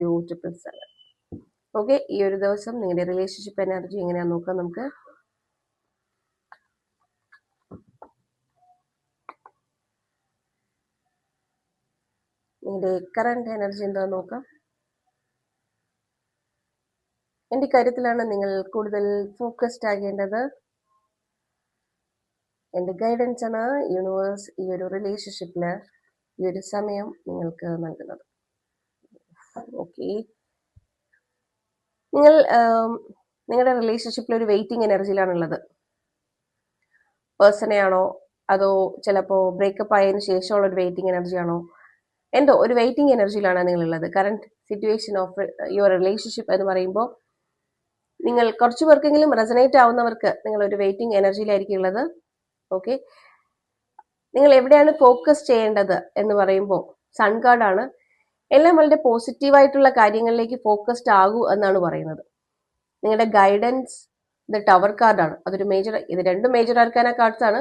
277. Okay, ഈ ഒരു ദിവസം നിങ്ങളുടെ റിലേഷൻഷിപ്പ് എനർജി എങ്ങനെയാണെന്ന് നോക്കാം നമുക്ക്. നിങ്ങളുടെ കറണ്ട് എനർജി എന്താണെന്ന് നോക്കാം. എന്റെ കാര്യത്തിലാണ് നിങ്ങൾ കൂടുതൽ ഫോക്കസ്ഡ് ആകേണ്ടത്. എന്റെ ഗൈഡൻസ് ആണ് യൂണിവേഴ്സ് ഈ ഒരു റിലേഷൻഷിപ്പില് ഈ ഒരു സമയം നിങ്ങൾക്ക് നൽകുന്നത്. ഓക്കെ, നിങ്ങൾ നിങ്ങളുടെ റിലേഷൻഷിപ്പിൽ ഒരു വെയിറ്റിംഗ് എനർജിയിലാണുള്ളത്. പേഴ്സണെയാണോ അതോ ചിലപ്പോൾ ബ്രേക്കപ്പ് ആയതിനു ശേഷമുള്ള ഒരു വെയിറ്റിംഗ് എനർജിയാണോ, എന്തോ ഒരു വെയിറ്റിംഗ് എനർജിയിലാണ് നിങ്ങളുള്ളത്. Current situation of your relationship എന്ന് പറയുമ്പോൾ നിങ്ങൾ കുറച്ചു പേർക്കെങ്കിലും റെസനേറ്റ് ആവുന്നവർക്ക് നിങ്ങൾ ഒരു വെയിറ്റിംഗ് എനർജിയിലായിരിക്കും ഉള്ളത്. ഓക്കെ, നിങ്ങൾ എവിടെയാണ് ഫോക്കസ് ചെയ്യേണ്ടത് എന്ന് പറയുമ്പോൾ സൺ കാർഡ് ആണ്. എല്ലാം വളരെ പോസിറ്റീവായിട്ടുള്ള കാര്യങ്ങളിലേക്ക് ഫോക്കസ്ഡ് ആകൂ എന്നാണ് പറയുന്നത്. നിങ്ങളുടെ ഗൈഡൻസ് ദ ടവർ കാർഡാണ്. അതൊരു മേജർ, ഇത് രണ്ടും മേജർ ആർക്കാന കാർഡ്സ് ആണ്.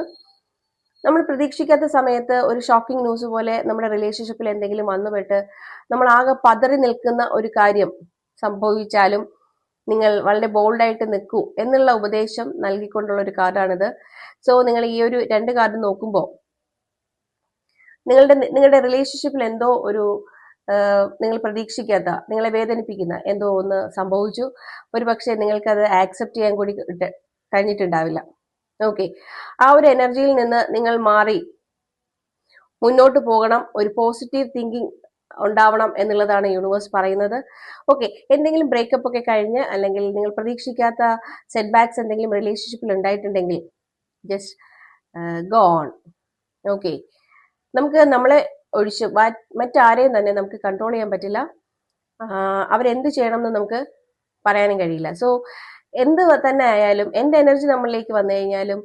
നമ്മൾ പ്രതീക്ഷിക്കാത്ത സമയത്ത് ഒരു ഷോക്കിംഗ് ന്യൂസ് പോലെ നമ്മുടെ റിലേഷൻഷിപ്പിൽ എന്തെങ്കിലും വന്നുപെട്ട് നമ്മൾ ആകെ പതറി നിൽക്കുന്ന ഒരു കാര്യം സംഭവിച്ചാലും നിങ്ങൾ വളരെ ബോൾഡായിട്ട് നിൽക്കൂ എന്നുള്ള ഉപദേശം നൽകിക്കൊണ്ടുള്ള ഒരു കാർഡാണിത്. സോ നിങ്ങൾ ഈ ഒരു രണ്ട് കാർഡ് നോക്കുമ്പോൾ നിങ്ങളുടെ റിലേഷൻഷിപ്പിൽ എന്തോ ഒരു നിങ്ങൾ പ്രതീക്ഷിക്കാത്ത, നിങ്ങളെ വേദനിപ്പിക്കുന്ന എന്തോ ഒന്ന് സംഭവിച്ചു. ഒരു പക്ഷേ നിങ്ങൾക്കത് ആക്സെപ്റ്റ് ചെയ്യാൻ കൂടി കഴിഞ്ഞിട്ടുണ്ടാവില്ല. ഓക്കെ, ആ ഒരു എനർജിയിൽ നിന്ന് നിങ്ങൾ മാറി മുന്നോട്ട് പോകണം. ഒരു പോസിറ്റീവ് തിങ്കിങ് ഉണ്ടാവണം എന്നുള്ളതാണ് യൂണിവേഴ്സ് പറയുന്നത്. ഓക്കെ, എന്തെങ്കിലും ബ്രേക്കപ്പ് ഒക്കെ കഴിഞ്ഞ് അല്ലെങ്കിൽ നിങ്ങൾ പ്രതീക്ഷിക്കാത്ത സെറ്റ് ബാക്സ് എന്തെങ്കിലും റിലേഷൻഷിപ്പിൽ ഉണ്ടായിട്ടുണ്ടെങ്കിൽ ജസ്റ്റ് ഗോ ഓൺ. ഓക്കെ, നമുക്ക് നമ്മളെ ഒഴിച്ച് മറ്റാരെയും തന്നെ നമുക്ക് കൺട്രോൾ ചെയ്യാൻ പറ്റില്ല. അവരെന്ത് ചെയ്യണം എന്ന് നമുക്ക് പറയാനും കഴിയില്ല. സോ എന്ത് തന്നെ ആയാലും, എന്ത് എനർജി നമ്മളിലേക്ക് വന്നു കഴിഞ്ഞാലും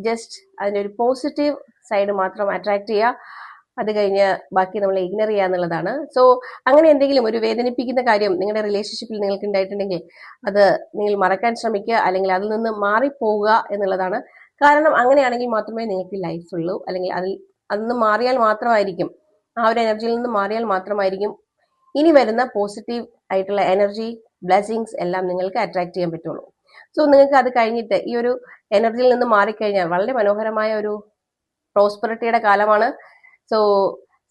ജസ്റ്റ് അതിൻ്റെ ഒരു പോസിറ്റീവ് സൈഡ് മാത്രം അട്രാക്ട് ചെയ്യുക. അത് കഴിഞ്ഞ് ബാക്കി നമ്മൾ ഇഗ്നോർ ചെയ്യുക എന്നുള്ളതാണ്. സോ അങ്ങനെ എന്തെങ്കിലും ഒരു വേദനിപ്പിക്കുന്ന കാര്യം നിങ്ങളുടെ റിലേഷൻഷിപ്പിൽ നിങ്ങൾക്ക് ഉണ്ടായിട്ടുണ്ടെങ്കിൽ അത് നിങ്ങൾ മറക്കാൻ ശ്രമിക്കുക, അല്ലെങ്കിൽ അതിൽ നിന്ന് മാറിപ്പോവുക എന്നുള്ളതാണ്. കാരണം അങ്ങനെയാണെങ്കിൽ മാത്രമേ നിങ്ങൾക്ക് ലൈഫ് ഉള്ളൂ. അല്ലെങ്കിൽ അതിൽ നിന്ന് മാറിയാൽ മാത്രമായിരിക്കും, ആ ഒരു എനർജിയിൽ നിന്ന് മാറിയാൽ മാത്രമായിരിക്കും ഇനി വരുന്ന പോസിറ്റീവ് ആയിട്ടുള്ള എനർജി, ബ്ലെസ്സിങ്സ് എല്ലാം നിങ്ങൾക്ക് അട്രാക്ട് ചെയ്യാൻ പറ്റുള്ളൂ. സോ നിങ്ങൾക്ക് അത് കഴിഞ്ഞിട്ട് ഈ ഒരു എനർജിയിൽ നിന്ന് മാറിക്കഴിഞ്ഞാൽ വളരെ മനോഹരമായ ഒരു പ്രോസ്പെറിറ്റിയുടെ കാലമാണ്. സോ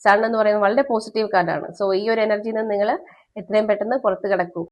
സൺ എന്ന് പറയുന്നത് വളരെ പോസിറ്റീവ് കാർഡാണ്. സോ ഈ ഒരു എനർജിയിൽ നിന്ന് നിങ്ങൾ എത്രയും പെട്ടെന്ന് പുറത്ത് കിടക്കൂ.